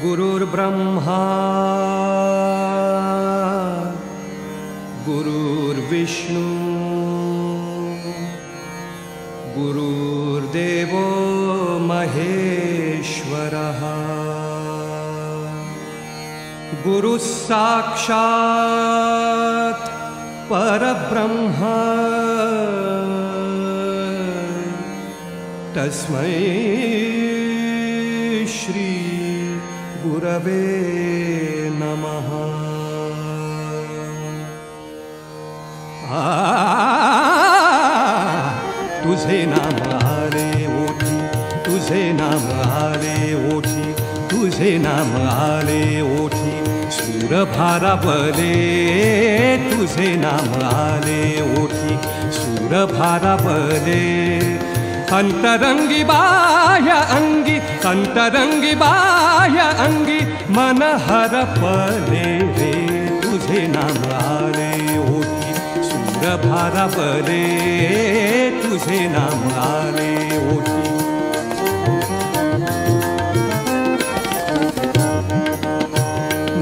गुरुर्ब्रह्मा गुरुर्विष्णु गुरुर्देवो महेश्वरः गुरुः साक्षात् परब्रह्म तस्मै श्री गुरवे नमः। तुझे नाम आले ओठी, तुझे नाम आले ओठी, तुझे नाम आले ओठी, सूर भारावले तुझे नाम आले ओठी, सूर भारावले अंतरंगी बाह्य अंगी, अंतरंगी बाह्य अंगी मन हरपले रे तुझे नाम आले ओठी, सूर भारावले तुझे नाम आले ओठी।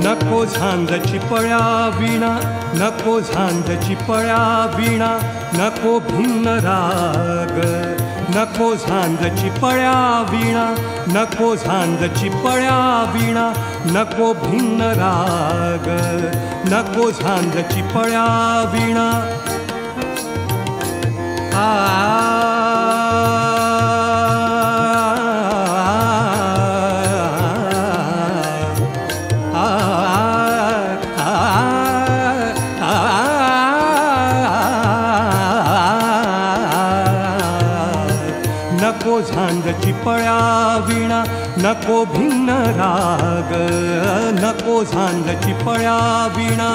नको झांजची पळ्या वीणा, नको झांजची पळ्या वीणा, नको भिन्न राग, नको झांजची पळ्या वीणा, नको झांजची पळ्या वीणा, नको भिन्न राग, नको झांजची पळ्या वीणा। नको झांजची पळ्या वीणा, नको भिन्न राग, नको झांजची पळ्या वीणा।